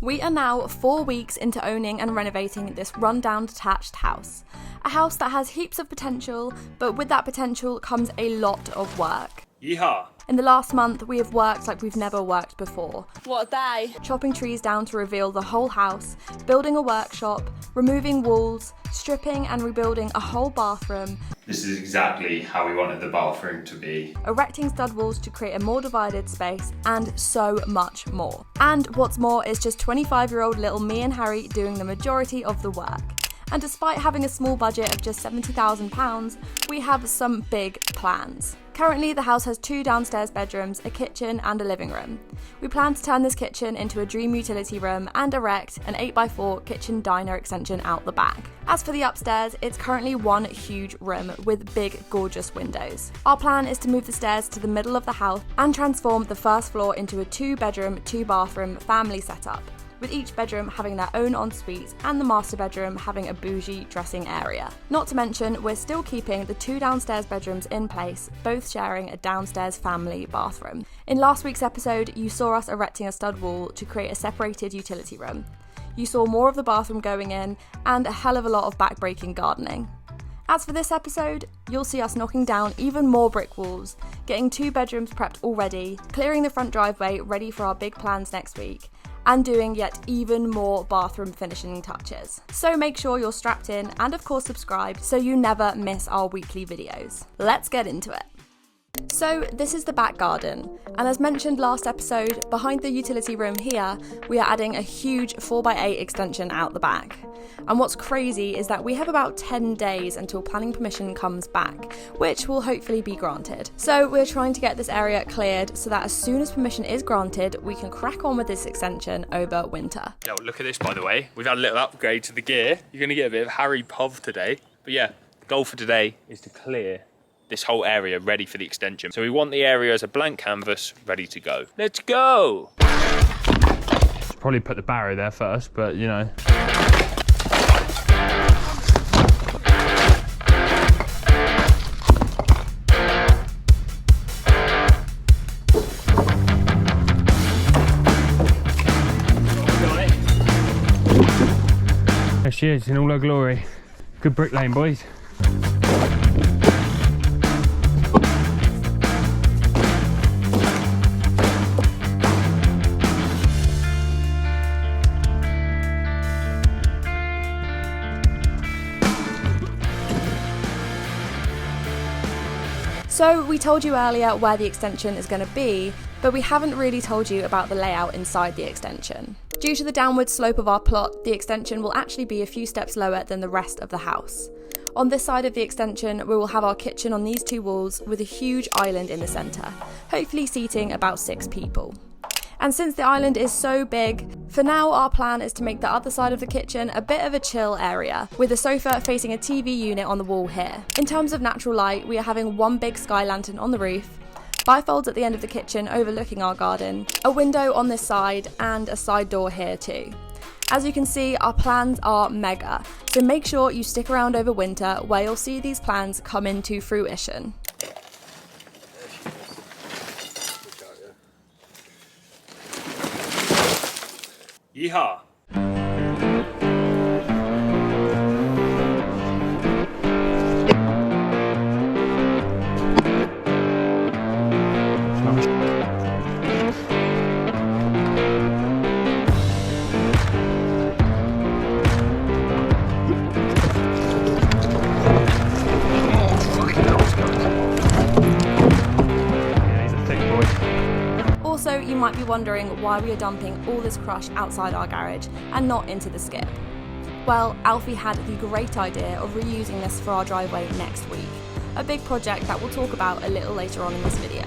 We are now 4 weeks into owning and renovating this rundown detached house. A house that has heaps of potential, but with that potential comes a lot of work. Yeehaw! In the last month, we have worked like we've never worked before. What a day! Chopping trees down to reveal the whole house, building a workshop, removing walls, stripping and rebuilding a whole bathroom. This is exactly how we wanted the bathroom to be. Erecting stud walls to create a more divided space, and so much more. And what's more is just 25-year-old little me and Harry doing the majority of the work. And despite having a small budget of just £70,000, we have some big plans. Currently, the house has 2 downstairs bedrooms, a kitchen and a living room. We plan to turn this kitchen into a dream utility room and erect an 8x4 kitchen diner extension out the back. As for the upstairs, it's currently one huge room with big, gorgeous windows. Our plan is to move the stairs to the middle of the house and transform the first floor into a 2-bedroom, 2-bathroom family setup, with each bedroom having their own ensuite and the master bedroom having a bougie dressing area. Not to mention, we're still keeping the 2 downstairs bedrooms in place, both sharing a downstairs family bathroom. In last week's episode, you saw us erecting a stud wall to create a separated utility room. You saw more of the bathroom going in and a hell of a lot of back-breaking gardening. As for this episode, you'll see us knocking down even more brick walls, getting 2 bedrooms prepped already, clearing the front driveway ready for our big plans next week, and doing yet even more bathroom finishing touches. So make sure you're strapped in and of course subscribed so you never miss our weekly videos. Let's get into it. So this is the back garden, and as mentioned last episode, behind the utility room here, we are adding a huge 4x8 extension out the back. And what's crazy is that we have about 10 days until planning permission comes back, which will hopefully be granted. So we're trying to get this area cleared so that as soon as permission is granted, we can crack on with this extension over winter. Yo, look at this, by the way. We've had a little upgrade to the gear. You're going to get a bit of Harry Pov today. But yeah, the goal for today is to clear this whole area ready for the extension. So we want the area as a blank canvas ready to go. Let's go! Probably put the barrow there first, but you know. There she is in all her glory. Good brick lane, boys. So we told you earlier where the extension is going to be, but we haven't really told you about the layout inside the extension. Due to the downward slope of our plot, the extension will actually be a few steps lower than the rest of the house. On this side of the extension, we will have our kitchen on these 2 walls with a huge island in the centre, hopefully seating about 6 people. And since the island is so big, for now our plan is to make the other side of the kitchen a bit of a chill area, with a sofa facing a TV unit on the wall here. In terms of natural light, we are having one big sky lantern on the roof, bifolds at the end of the kitchen overlooking our garden, a window on this side, and a side door here too. As you can see, our plans are mega, so make sure you stick around over winter where you'll see these plans come into fruition. Yeehaw! Also, you might be wondering why we are dumping all this crush outside our garage and not into the skip. Well, Alfie had the great idea of reusing this for our driveway next week, a big project that we'll talk about a little later on in this video.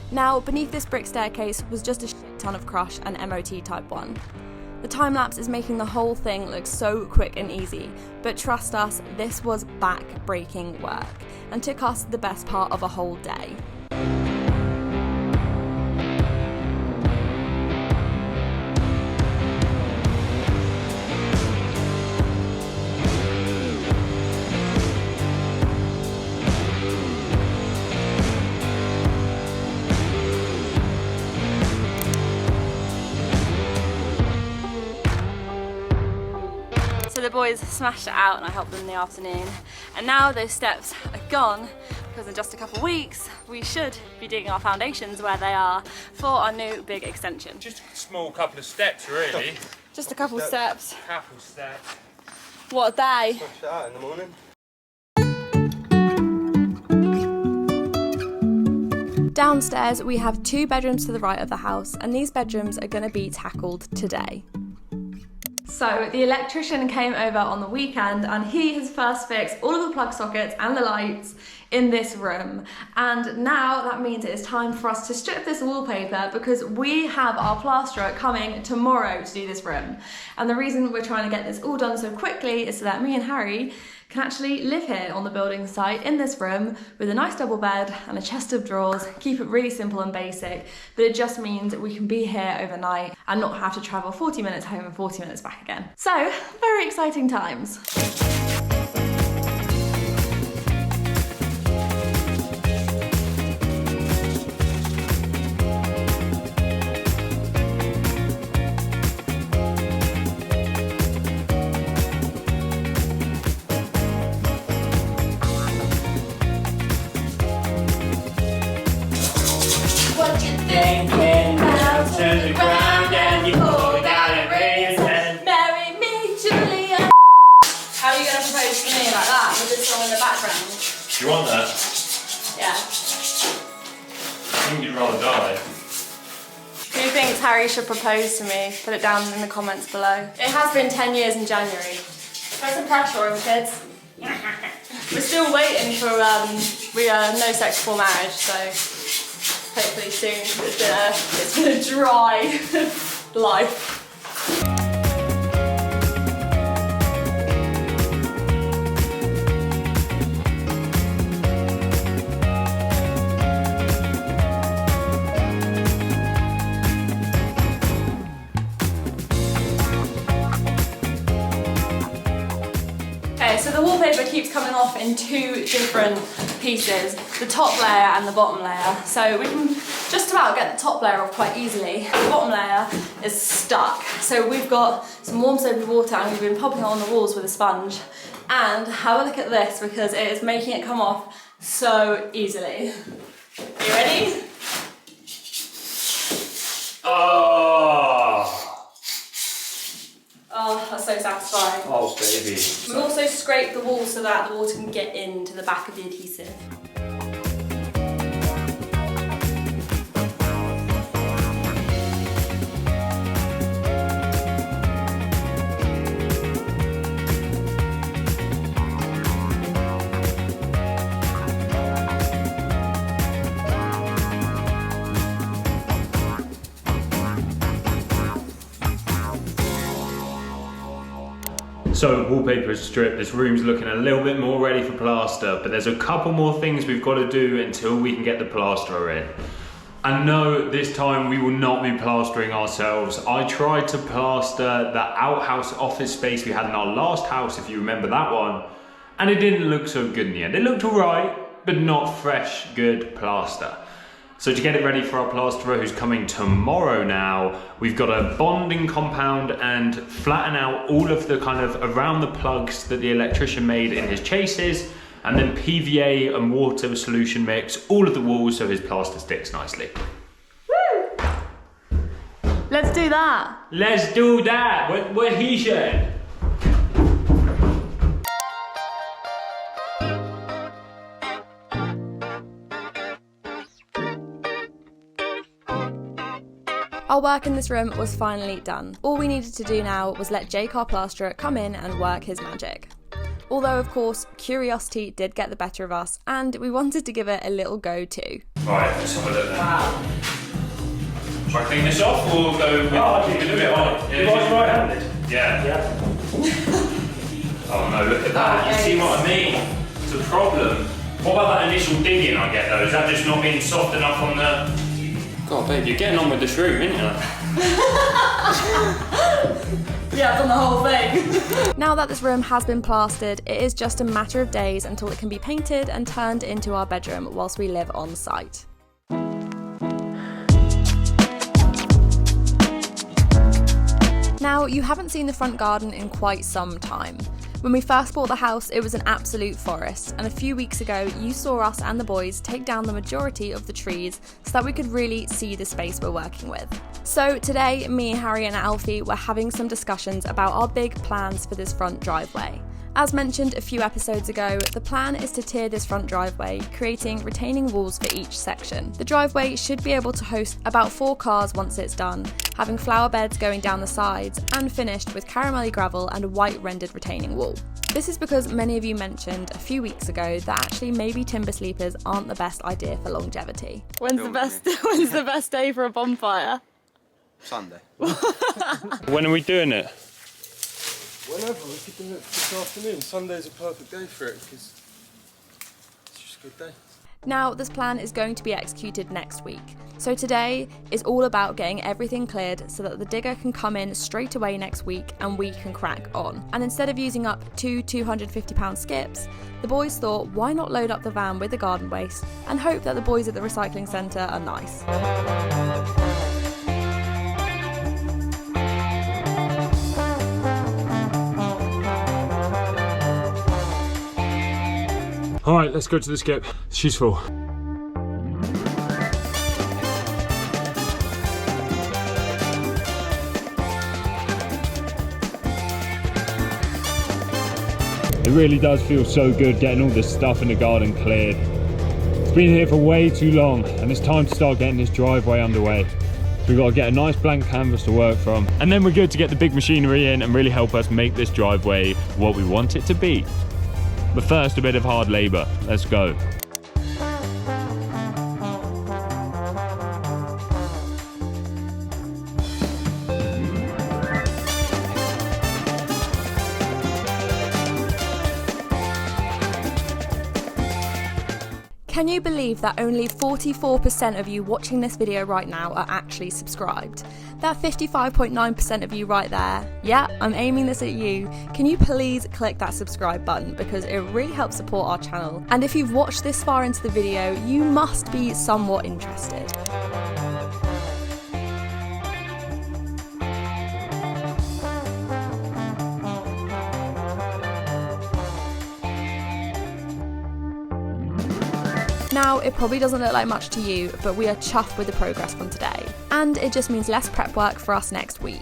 Now, beneath this brick staircase was just a shit ton of crush and MOT Type 1. The The time lapse is making the whole thing look so quick and easy, but trust us, this was back-breaking work and took us the best part of a whole day. So the boys smashed it out and I helped them in the afternoon. And now those steps are gone because in just a couple of weeks we should be digging our foundations where they are for our new big extension. Just a small couple of steps really. Just a couple steps. Couple steps. What a day. Smash it out in the morning. Downstairs we have 2 bedrooms to the right of the house and these bedrooms are going to be tackled today. So the electrician came over on the weekend and he has first fixed all of the plug sockets and the lights in this room, and now that means it is time for us to strip this wallpaper because we have our plasterer coming tomorrow to do this room. And the reason we're trying to get this all done so quickly is so that me and Harry can actually live here on the building site in this room with a nice double bed and a chest of drawers, keep it really simple and basic, but it just means we can be here overnight and not have to travel 40 minutes home and 40 minutes back again. So, very exciting times. In the background. Do you want that? Yeah. I think you'd rather die. Who thinks Harry should propose to me? Put it down in the comments below. It has been 10 years in January. Put some pressure on, kids. We're still waiting for no sex before marriage, so hopefully soon. It's been a dry life. So the wallpaper keeps coming off in 2 different pieces, the top layer and the bottom layer. So we can just about get the top layer off quite easily. The bottom layer is stuck. So we've got some warm soapy water and we've been popping it on the walls with a sponge. And have a look at this because it is making it come off so easily. Are you ready? Oh! Oh, that's so satisfying. Oh, baby. We've also scraped the wall so that the water can get into the back of the adhesive. So wallpaper is stripped, this room's looking a little bit more ready for plaster, but there's a couple more things we've got to do until we can get the plasterer in. And no, this time we will not be plastering ourselves. I tried to plaster the outhouse office space we had in our last house, if you remember that one, and it didn't look so good in the end. It looked alright, but not fresh, good plaster. So to get it ready for our plasterer who's coming tomorrow now, we've got to bonding compound and flatten out all of the kind of around the plugs that the electrician made in his chases, and then PVA and water solution mix all of the walls so his plaster sticks nicely. Woo! Let's do that. Let's do that, what he said. Our work in this room was finally done. All we needed to do now was let Jake, our plasterer, come in and work his magic. Although, of course, curiosity did get the better of us, and we wanted to give it a little go too. Right, let's have a look then. Wow. Try to clean this off or go with... I think you do it on. You guys right-handed? Yeah. Yeah. Oh no, look at that. You see what I mean? It's a problem. What about that initial digging I get though? Is that just not being soft enough on the... God babe, you're getting on with this room, aren't you? Yeah, I've done the whole thing. Now that this room has been plastered, it is just a matter of days until it can be painted and turned into our bedroom whilst we live on site. Now, you haven't seen the front garden in quite some time. When we first bought the house, it was an absolute forest, and a few weeks ago, you saw us and the boys take down the majority of the trees so that we could really see the space we're working with. So today, me, Harry and Alfie were having some discussions about our big plans for this front driveway. As mentioned a few episodes ago, the plan is to tier this front driveway, creating retaining walls for each section. The driveway should be able to host about 4 cars once it's done, having flower beds going down the sides and finished with caramelly gravel and a white rendered retaining wall. This is because many of you mentioned a few weeks ago that actually maybe timber sleepers aren't the best idea for longevity. When's the best day for a bonfire? Sunday. When are we doing it? Whenever, we could do it this afternoon. Sunday's a perfect day for it because it's just a good day. Now, this plan is going to be executed next week. So today is all about getting everything cleared so that the digger can come in straight away next week and we can crack on. And instead of using up 2 £250 skips, the boys thought, why not load up the van with the garden waste and hope that the boys at the recycling centre are nice. Alright, let's go to the skip. She's full. It really does feel so good getting all this stuff in the garden cleared. It's been here for way too long and it's time to start getting this driveway underway. So we've got to get a nice blank canvas to work from, and then we're good to get the big machinery in and really help us make this driveway what we want it to be. But first, a bit of hard labour. Let's go. Can you believe that only 44% of you watching this video right now are actually subscribed? That 55.9% of you right there, yeah, I'm aiming this at you. Can you please click that subscribe button because it really helps support our channel. And if you've watched this far into the video, you must be somewhat interested. Now, it probably doesn't look like much to you, but we are chuffed with the progress from today. And it just means less prep work for us next week.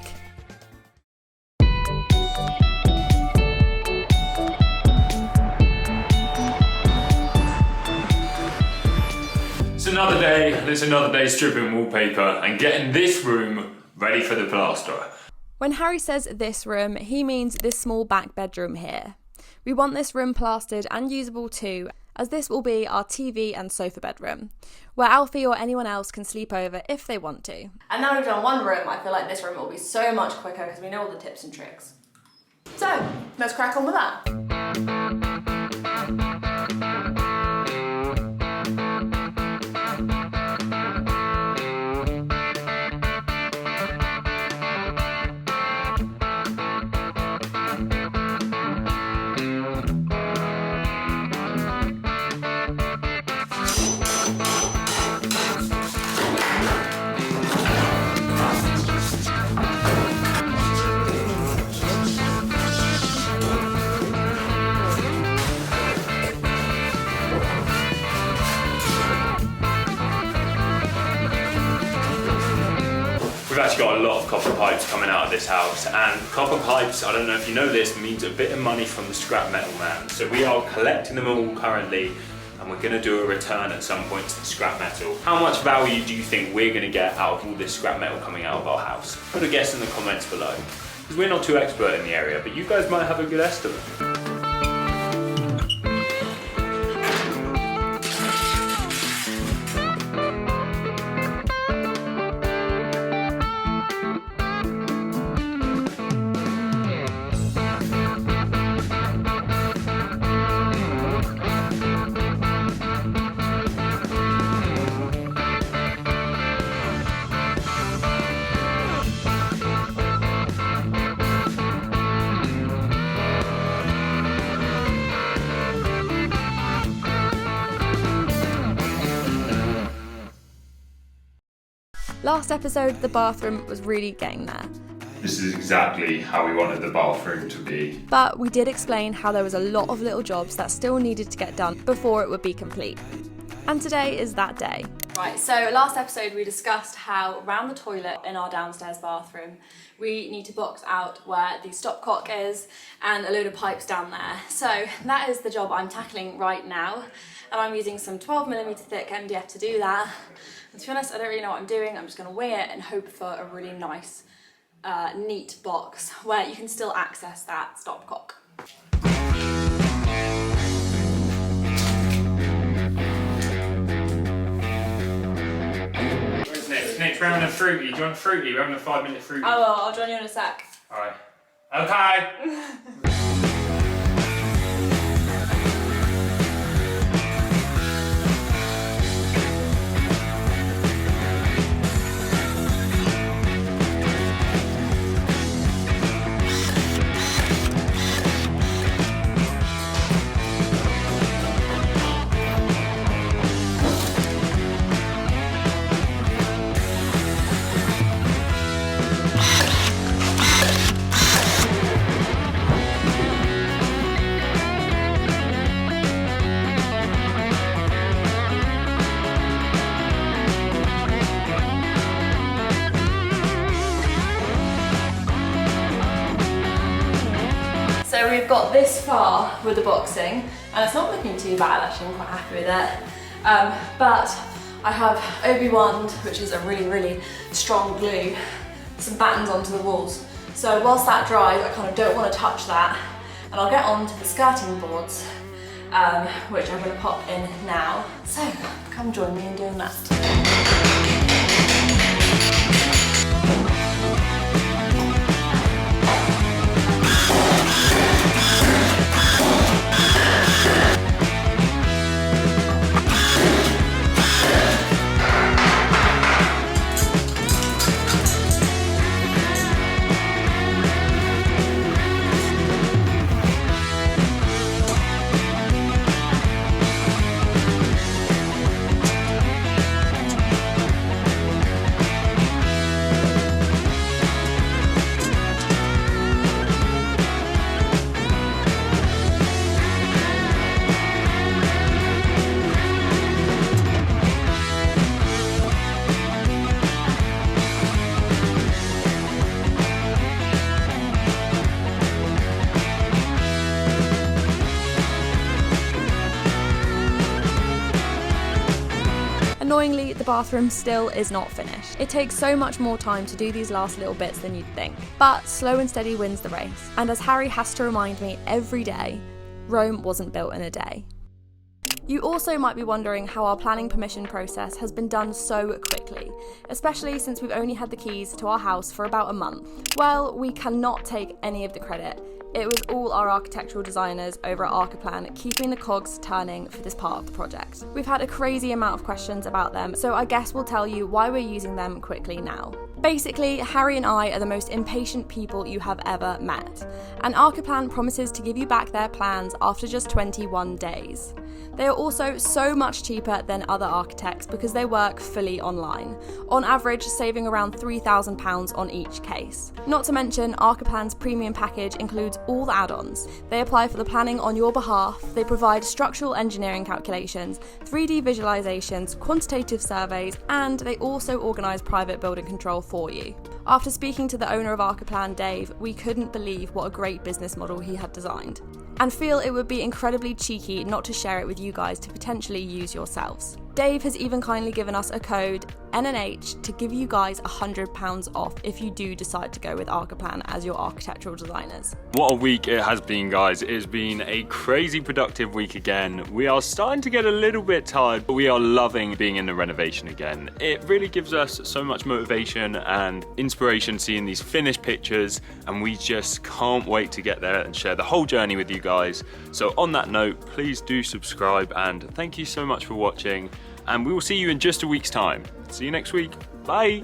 It's another day, and it's another day stripping wallpaper and getting this room ready for the plasterer. When Harry says this room, he means this small back bedroom here. We want this room plastered and usable too, as this will be our TV and sofa bedroom, where Alfie or anyone else can sleep over if they want to. And now we've done one room, I feel like this room will be so much quicker because we know all the tips and tricks. So, let's crack on with that. We've actually got a lot of copper pipes coming out of this house, and copper pipes, I don't know if you know this, means a bit of money from the scrap metal man. So we are collecting them all currently, and we're gonna do a return at some point to the scrap metal. How much value do you think we're gonna get out of all this scrap metal coming out of our house? Put a guess in the comments below. Because we're not too expert in the area, but you guys might have a good estimate. Last episode, the bathroom was really getting there. This is exactly how we wanted the bathroom to be. But we did explain how there was a lot of little jobs that still needed to get done before it would be complete. And today is that day. Right, so last episode we discussed how around the toilet in our downstairs bathroom we need to box out where the stopcock is and a load of pipes down there. So that is the job I'm tackling right now, and I'm using some 12mm thick MDF to do that. And to be honest, I don't really know what I'm doing. I'm just going to wing it and hope for a really nice, neat box where you can still access that stopcock. Next, we're having a fruity. Do you want a fruity? We're having a 5-minute fruity. I will, I'll join you in a sec. Alright. Okay! So we've got this far with the boxing, and it's not looking too bad actually, I'm quite happy with it. But I have Obi-Wan, which is a really, really strong glue, some battens onto the walls. So whilst that dries, I kind of don't want to touch that, and I'll get on to the skirting boards, which I'm going to pop in now. So come join me in doing that. Annoyingly, the bathroom still is not finished. It takes so much more time to do these last little bits than you'd think. But slow and steady wins the race. And as Harry has to remind me every day, Rome wasn't built in a day. You also might be wondering how our planning permission process has been done so quickly, especially since we've only had the keys to our house for about a month. Well, we cannot take any of the credit. It was all our architectural designers over at Arkiplan keeping the cogs turning for this part of the project. We've had a crazy amount of questions about them, so I guess we'll tell you why we're using them quickly now. Basically, Harry and I are the most impatient people you have ever met, and Arkiplan promises to give you back their plans after just 21 days. They are also so much cheaper than other architects because they work fully online, on average saving around £3,000 on each case. Not to mention, Arkiplan's premium package includes all the add-ons. They apply for the planning on your behalf, they provide structural engineering calculations, 3D visualizations, quantitative surveys, and they also organise private building control for you. After speaking to the owner of Arkiplan, Dave, we couldn't believe what a great business model he had designed, and feel it would be incredibly cheeky not to share it with you guys to potentially use yourselves. Dave has even kindly given us a code, NANDH, to give you guys £100 off if you do decide to go with Arkiplan as your architectural designers. What a week it has been, guys. It has been a crazy productive week again. We are starting to get a little bit tired, but we are loving being in the renovation again. It really gives us so much motivation and inspiration seeing these finished pictures, and we just can't wait to get there and share the whole journey with you guys. So on that note, please do subscribe, and thank you so much for watching. And we will see you in just a week's time. See you next week. Bye.